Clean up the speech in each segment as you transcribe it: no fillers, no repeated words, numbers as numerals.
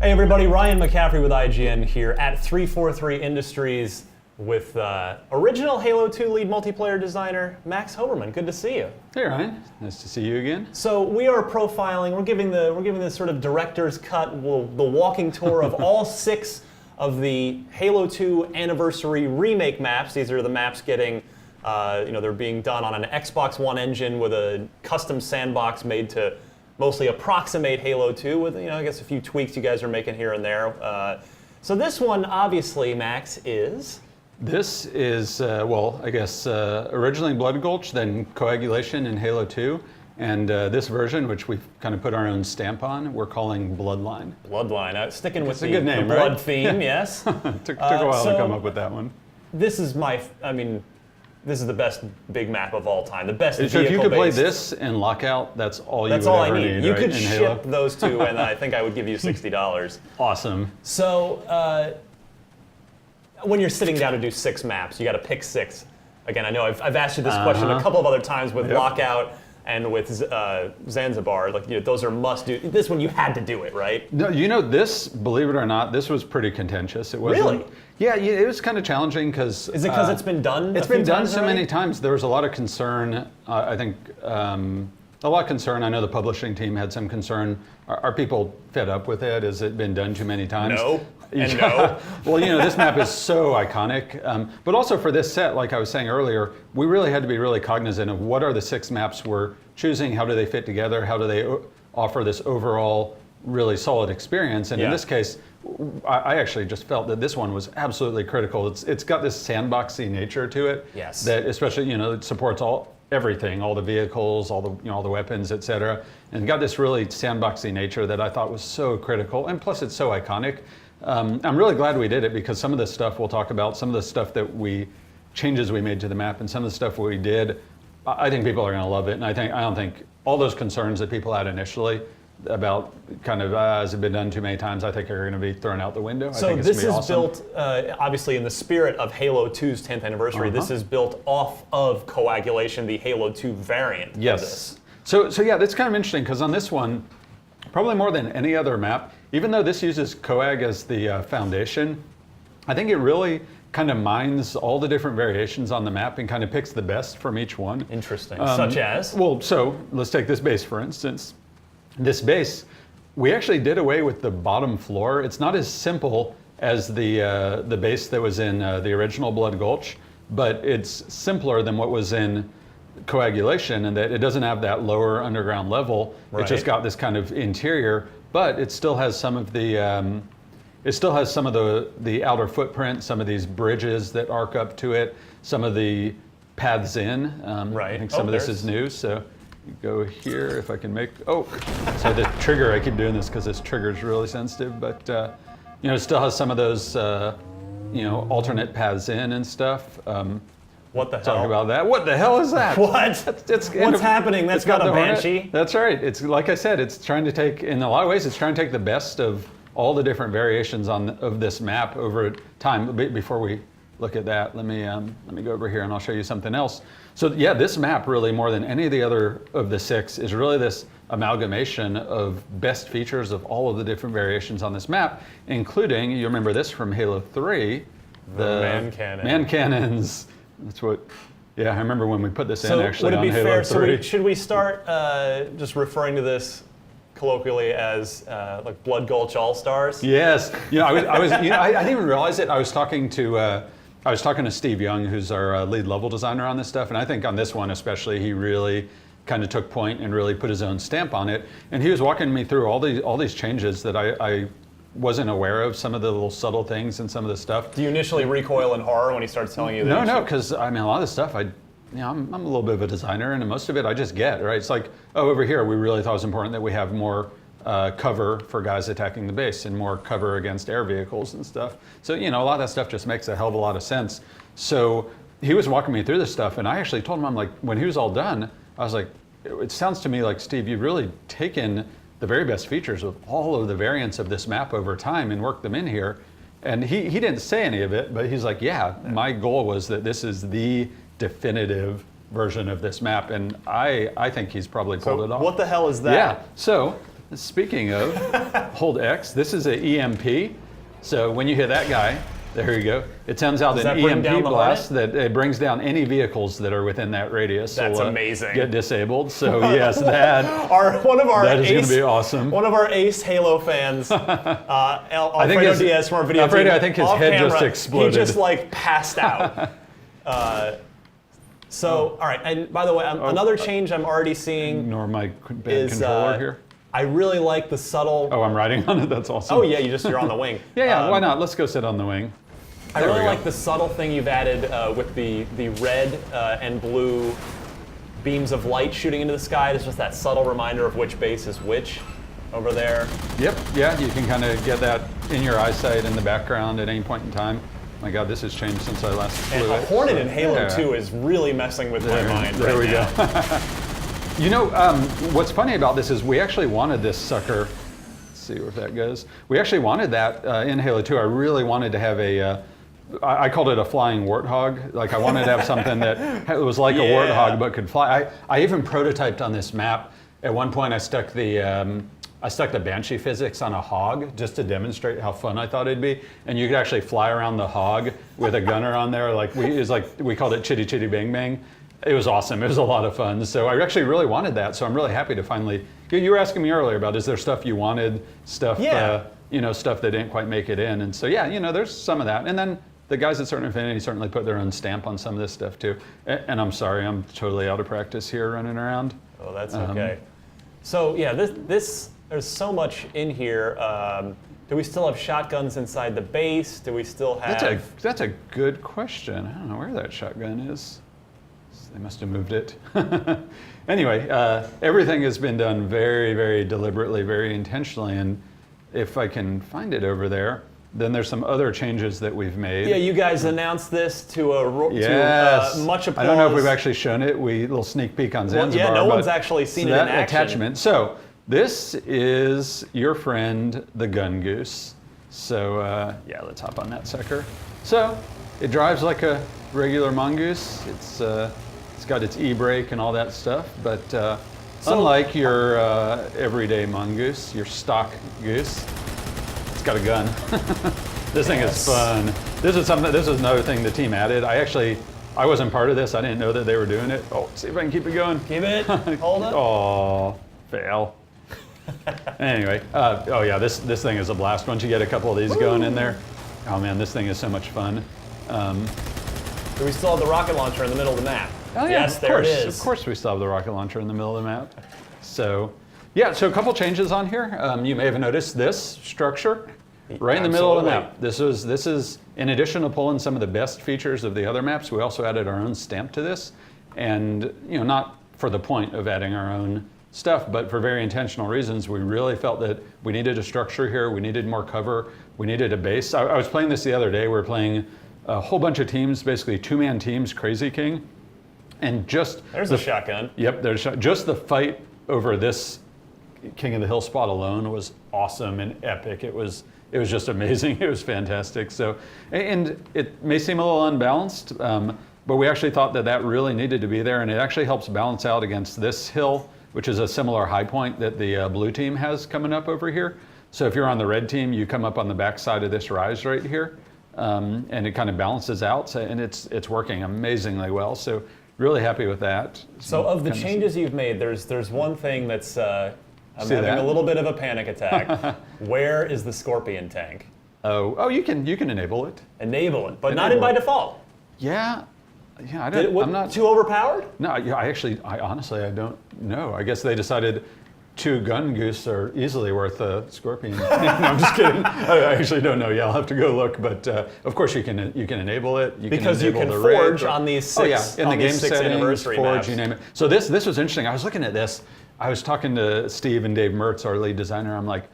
Hey everybody, Ryan McCaffrey with IGN here at 343 Industries with original Halo 2 lead multiplayer designer Max Hoberman. Good to see you. Hey Ryan, nice to see you again. So we are profiling. We're giving this sort of director's cut, the walking tour of all 6 of the Halo 2 Anniversary remake maps. These are the maps getting, they're being done on an Xbox One engine with a custom sandbox made to mostly approximate Halo 2 with, I guess a few tweaks you guys are making here and there. So this one, obviously, Max, is? This is, originally Blood Gulch, then Coagulation in Halo 2. And this version, which we've kind of put our own stamp on, we're calling Bloodline. Bloodline. Sticking with a good name, the blood right? theme, yes. took a while to come up with that one. This is this is the best big map of all time. The best So if you could play this in Lockout, that's all you would ever need. You right, could in ship Halo? those two, and I think I would give you $60. Awesome. So when you're sitting down to do 6 maps, you got to pick 6. Again, I know I've asked you this question a couple of other times with Lockout and with Zanzibar. Those are must-do. This one, you had to do it, right? No, this, believe it or not, this was pretty contentious. It wasn't, really? Yeah, it was kind of challenging because... Is it because it's been done? It's been done so many times. There was a lot of concern. I think a lot of concern. I know the publishing team had some concern. Are people fed up with it? Has it been done too many times? No. And no. Well, this map is so iconic. But also for this set, like I was saying earlier, we really had to be really cognizant of what are the 6 maps we're choosing, how do they fit together, how do they offer this overall really solid experience. And in this case, I actually just felt that this one was absolutely critical. It's got this sandboxy nature to it. Yes. That especially, it supports everything, all the vehicles, all the weapons, etc. And got this really sandboxy nature that I thought was so critical. And plus it's so iconic. I'm really glad we did it because some of the stuff we'll talk about, some of the stuff changes we made to the map and some of the stuff we did, I think people are going to love it. And I don't think all those concerns that people had initially about kind of has it been done too many times, I think are going to be thrown out the window. So this is built, obviously in the spirit of Halo 2's 10th anniversary, this is built off of Coagulation, the Halo 2 variant of this. So yeah, that's kind of interesting because on this one, probably more than any other map, even though this uses Coag as the foundation, I think it really kind of mines all the different variations on the map and kind of picks the best from each one. Interesting. Such as? Well, so let's take this base for instance. This base, we actually did away with the bottom floor. It's not as simple as the base that was in the original Blood Gulch, but it's simpler than what was in Coagulation in that it doesn't have that lower underground level. Right. It just got this kind of interior, but it still has some of the outer footprint, some of these bridges that arc up to it, some of the paths in. Right. I think some of this is new. So you go here if I can so the trigger, I keep doing this because this trigger is really sensitive, but it still has some of those alternate paths in and stuff. What the hell? Talk about that. What the hell is that? What? What's happening? That's got a Banshee. That's right. It's like I said, it's trying to take, in a lot of ways, it's trying to take the best of all the different variations of this map over time. Before we look at that, let me go over here and I'll show you something else. So yeah, this map really more than any of the other of the 6 is really this amalgamation of best features of all of the different variations on this map, including, you remember this from Halo 3, the man cannon. Man cannons. That's what, I remember when we put this in actually on Halo 3. Would it be fair, should we start just referring to this colloquially as like Blood Gulch All-Stars? Yes. I didn't even realize it. I was talking to Steve Young, who's our lead level designer on this stuff, and I think on this one especially, he really kind of took point and really put his own stamp on it. And he was walking me through all these changes that I wasn't aware of, some of the little subtle things and some of the stuff. Do you initially recoil in horror when he starts telling you that? No, because a lot of the stuff I'm a little bit of a designer, and most of it I just get, right? It's like, over here we really thought it was important that we have more cover for guys attacking the base and more cover against air vehicles and stuff. So, a lot of that stuff just makes a hell of a lot of sense. So he was walking me through this stuff, and I actually told him, I'm like, when he was all done, I was like, it sounds to me like, Steve, you've really taken the very best features of all of the variants of this map over time and worked them in here. And he didn't say any of it, but he's like, yeah, my goal was that this is the definitive version of this map, and I think he's probably pulled it off. What the hell is that? Yeah, so speaking of, hold X, this is an EMP. So when you hit that guy, there you go. It sends out an EMP blast that it brings down any vehicles that are within that radius. That's amazing. Get disabled. So yes, that is going to be awesome. One of our ace Halo fans, Alfredo Diaz from our video team. I think his head just exploded. He just like passed out. All right. And by the way, another change I'm already seeing. Ignore my bad controller here. I really like the subtle. Oh, I'm riding on it. That's awesome. Oh yeah, you're on the wing. Yeah. Why not? Let's go sit on the wing. I really like the subtle thing you've added with the red and blue beams of light shooting into the sky. It's just that subtle reminder of which base is which over there. Yep. Yeah, you can kind of get that in your eyesight in the background at any point in time. My God, this has changed since I last flew it. And a Hornet in Halo 2 is really messing with my mind right now. There we go. You know, what's funny about this is we actually wanted this sucker. Let's see where that goes. We actually wanted that in Halo 2. I really wanted to have a. I called it a flying warthog. Like I wanted to have something that was like a warthog but could fly. I even prototyped on this map. At one point, I stuck the Banshee physics on a hog just to demonstrate how fun I thought it'd be. And you could actually fly around the hog with a gunner on there. We called it Chitty Chitty Bang Bang. It was awesome. It was a lot of fun. So I actually really wanted that. So I'm really happy to finally. You were asking me earlier about is there stuff you wanted, stuff stuff that didn't quite make it in. And so there's some of that. And then the guys at Certain Affinity certainly put their own stamp on some of this stuff too. And I'm sorry, I'm totally out of practice here running around. Oh, that's okay. So yeah, this there's so much in here. Do we still have shotguns inside the base? Do we still have? That's a good question. I don't know where that shotgun is. They must have moved it. Anyway, everything has been done very, very deliberately, very intentionally. And if I can find it over there, then there's some other changes that we've made. Yeah, you guys announced this to much applause. I don't know if we've actually shown it. Little sneak peek on Zanzibar. Yeah, no one's actually seen it in action. Attachment. So this is your friend, the Gun Goose. So let's hop on that sucker. So it drives like a regular mongoose. It's got its e-brake and all that stuff, but unlike your everyday mongoose, your stock goose, it's got a gun. This thing is fun. This is another thing the team added. I wasn't part of this. I didn't know that they were doing it. Oh, see if I can keep it going. Keep it. Hold it. Oh, fail. Anyway, this thing is a blast. Once you get a couple of these going in there, oh man, this thing is so much fun. Do we still have the rocket launcher in the middle of the map? Oh, yeah, yes, there it is. Of course we still have the rocket launcher in the middle of the map. So, yeah, so a couple changes on here. You may have noticed this structure right in the middle of the map. This is in addition to pulling some of the best features of the other maps, we also added our own stamp to this. And, not for the point of adding our own stuff, but for very intentional reasons. We really felt that we needed a structure here, we needed more cover, we needed a base. I was playing this the other day. We were playing a whole bunch of teams, basically two-man teams, Crazy King. And there's a shotgun. Yep, just the fight over this King of the Hill spot alone was awesome and epic. It was just amazing. It was fantastic. So, and it may seem a little unbalanced, but we actually thought that really needed to be there, and it actually helps balance out against this hill, which is a similar high point that the blue team has coming up over here. So if you're on the red team, you come up on the back side of this rise right here, and it kind of balances out, and it's working amazingly well. So really happy with that. So of the changes you've made, there's one thing that's I'm having a little bit of a panic attack. Where is the Scorpion tank? Oh, you can enable it. Enable it, but not in by default. Yeah, I'm not too overpowered. No, I honestly don't know. I guess they decided 2 Gun Goose are easily worth a Scorpion. No, I'm just kidding. I actually don't know. Yeah, I'll have to go look. But of course, you can enable it. Because you can forge on these 6 in the game settings, anniversary forge, maps. You name it. So this was interesting. I was looking at this. I was talking to Steve and Dave Mertz, our lead designer. I'm like,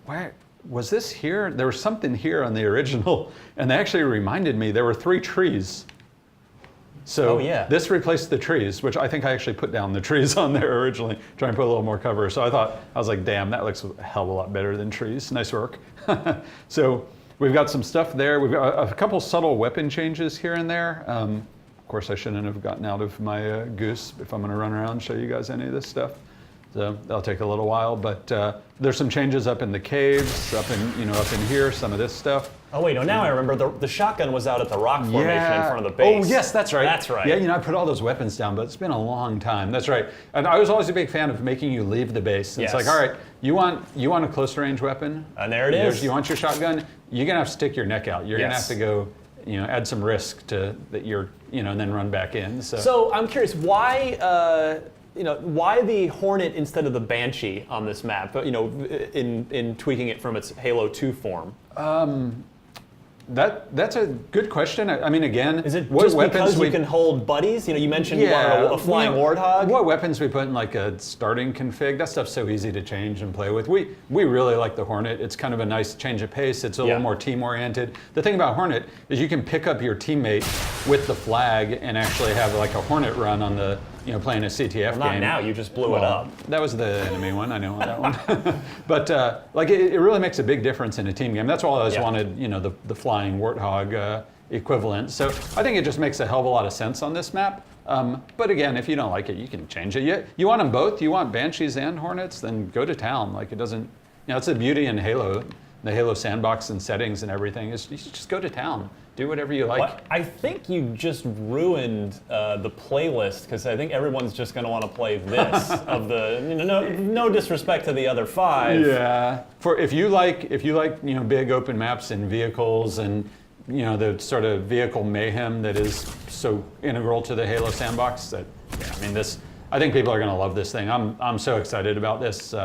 why was this here? There was something here on the original, and they actually reminded me there were 3 trees. So this replaced the trees, which I think I actually put down the trees on there originally, trying to put a little more cover. So I was like, damn, that looks a hell of a lot better than trees. Nice work. So we've got some stuff there. We've got a couple subtle weapon changes here and there. Of course, I shouldn't have gotten out of my goose if I'm going to run around and show you guys any of this stuff. So that'll take a little while, but there's some changes up in the caves, up in here, some of this stuff. Oh wait, no, now I remember the shotgun was out at the rock formation in front of the base. Oh yes, that's right. That's right. Yeah, I put all those weapons down, but it's been a long time. That's right. And I was always a big fan of making you leave the base. It's Yes. like, all right, you want a close range weapon? And there it is. You want your shotgun? You're gonna have to stick your neck out. You're gonna have to go, add some risk to that and then run back in. So I'm curious, why the Hornet instead of the Banshee on this map? In tweaking it from its Halo 2 form. That's a good question. I mean, again, Is it what just weapons because you can hold buddies? You mentioned you wanted a flying warthog. What weapons we put in like a starting config? That stuff's so easy to change and play with. We really like the Hornet. It's kind of a nice change of pace. It's a little more team oriented. The thing about Hornet is you can pick up your teammate with the flag and actually have like a Hornet run on the playing a CTF game. Not now. You just blew it up. That was the enemy one. I know that one. But it really makes a big difference in a team game. That's why I always wanted the flying warthog equivalent. So I think it just makes a hell of a lot of sense on this map. But again, if you don't like it, you can change it. You want them both. You want Banshees and Hornets, then go to town. Like it doesn't. It's the beauty in Halo, the Halo sandbox and settings and everything is you just go to town. Do whatever you like. Well, I think you just ruined the playlist because I think everyone's just going to want to play this. No disrespect to the other 5. Yeah. If you like big open maps and vehicles and the sort of vehicle mayhem that is so integral to the Halo sandbox, I think people are going to love this thing. I'm so excited about this.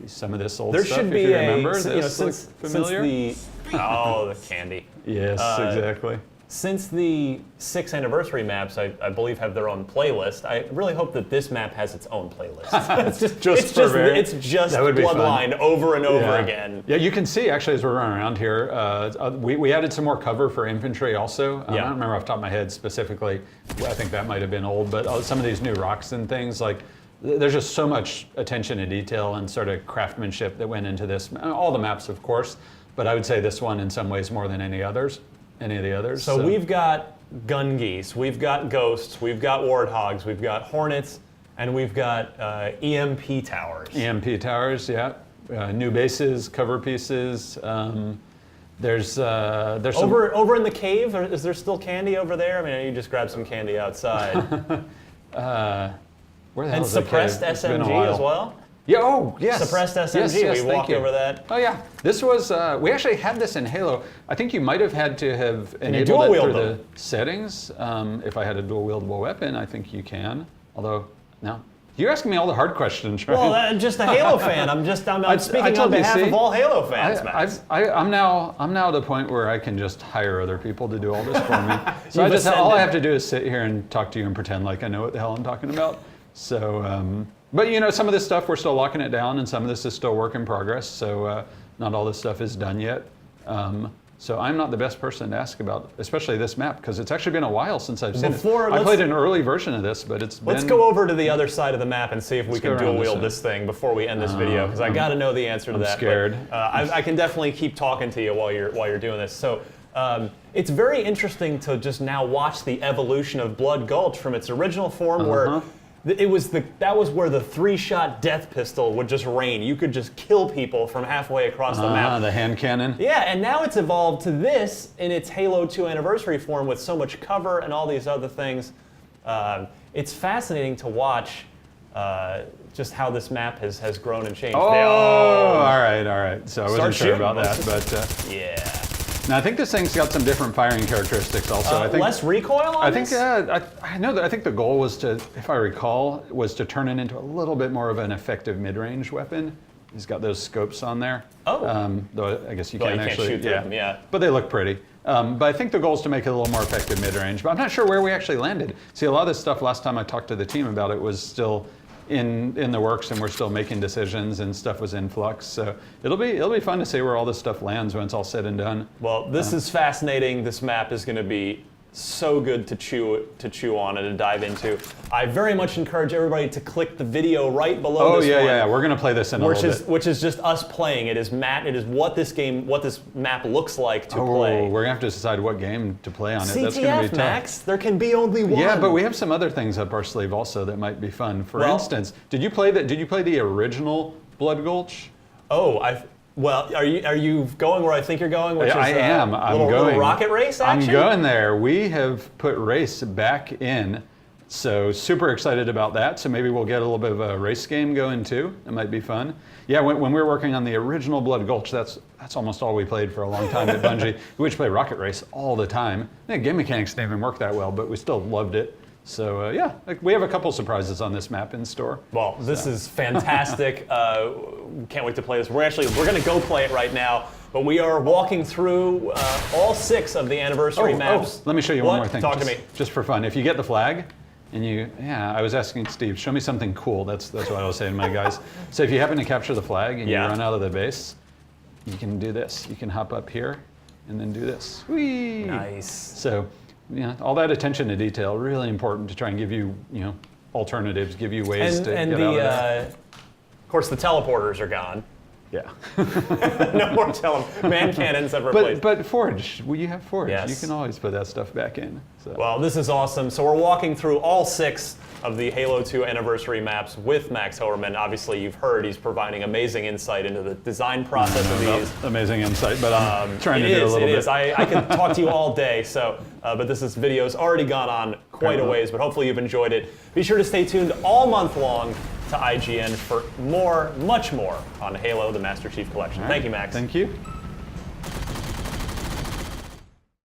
Some of this old there stuff. Should be if you remember, since familiar. The candy. Yes, exactly. Since the 6th anniversary maps, I believe, have their own playlist, I really hope that this map has its own playlist. It's just Bloodline over and over again. Yeah, you can see actually as we're running around here, we added some more cover for infantry also. I don't remember off the top of my head specifically. I think that might have been old, but some of these new rocks and things like. There's just so much attention to detail and sort of craftsmanship that went into this. All the maps, of course, but I would say this one in some ways more than any of the others. So we've got gun geese, we've got ghosts, we've got warthogs, we've got hornets, and we've got EMP towers. EMP towers, yeah. New bases, cover pieces. There's some over in the cave. Is there still candy over there? I mean, you just grabbed some candy outside. Where the hell is suppressed SMG as well? Yeah, oh, yes. Suppressed SMG, yes, we walked over that. Oh yeah, this was, we actually had this in Halo. I think you might have had to have enabled it through the settings. If I had a dual wieldable weapon, I think you can. Although, no. You're asking me all the hard questions, right? Well, just a Halo fan. I'm speaking on behalf of all Halo fans, Max. I'm now at the point where I can just hire other people to do all this for me. So all I have to do is sit here and talk to you and pretend like I know what the hell I'm talking about. So, but some of this stuff we're still locking it down, and some of this is still work in progress. So not all this stuff is done yet. So I'm not the best person to ask about, especially this map, because it's actually been a while since I've seen it. I played an early version of this, but it's been... Let's go over to the other side of the map and see if we can dual wield this thing before we end this video, because I got to know the answer to that. I'm scared. But, I can definitely keep talking to you while you're doing this. So it's very interesting to just now watch the evolution of Blood Gulch from its original form, where that was where the 3-shot death pistol would just rain. You could just kill people from halfway across the map. The hand cannon. Yeah, and now it's evolved to this in its Halo 2 anniversary form with so much cover and all these other things. It's fascinating to watch just how this map has grown and changed. Oh, all right. So I wasn't sure about that, but yeah. Now I think this thing's got some different firing characteristics also. I think less recoil on this? I know that I think the goal was to, if I recall, was to turn it into a little bit more of an effective mid-range weapon. He's got those scopes on there. Oh. Though I guess you can't actually shoot them, yeah. But they look pretty. But I think the goal is to make it a little more effective mid-range. But I'm not sure where we actually landed. See, a lot of this stuff last time I talked to the team about it was still in the works, and we're still making decisions, and stuff was in flux. So it'll be fun to see where all this stuff lands when it's all said and done. Well, this is fascinating. This map is going to be so good to chew on and to dive into. I very much encourage everybody to click the video right below this one. Yeah. We're gonna play this in a little bit. Which is just us playing. It is what this map looks like to play. We're gonna have to decide what game to play on it. That's CTF, gonna be tough. Max. There can be only one. Yeah, but we have some other things up our sleeve also that might be fun. For instance, did you play the original Blood Gulch? Oh, well, are you going where I think you're going? Which I is, am. I'm going. Little rocket race action? I'm going there. We have put race back in, so super excited about that. So maybe we'll get a little bit of a race game going too. It might be fun. Yeah, when we were working on the original Blood Gulch, that's almost all we played for a long time at Bungie. We would play rocket race all the time. The game mechanics didn't even work that well, but we still loved it. So yeah, we have a couple surprises on this map in store. Well, this is fantastic. Can't wait to play this. We're going to go play it right now. But we are walking through all 6 of the anniversary maps. Let me show you one more thing. Talk to me. Just for fun. If you get the flag, and I was asking Steve, show me something cool. That's what I was saying to my guys. So if you happen to capture the flag and you run out of the base, you can do this. You can hop up here and then do this. Whee! Nice. So, all that attention to detail, really important to try and give you, alternatives, give you ways to get out of that. Of course, the teleporters are gone. Yeah. No more man cannons have replaced. But Forge, you have Forge. Yes. You can always put that stuff back in. So. Well, this is awesome. So we're walking through all 6 of the Halo 2 anniversary maps with Max Hoerman. Obviously, you've heard he's providing amazing insight into the design process of these. Amazing insight, but I'm trying to do a little bit. It is. I could talk to you all day. So, but this video's already gone on quite a ways. But hopefully you've enjoyed it. Be sure to stay tuned all month long to IGN for much more on Halo: The Master Chief Collection. Thank you, Max. Thank you.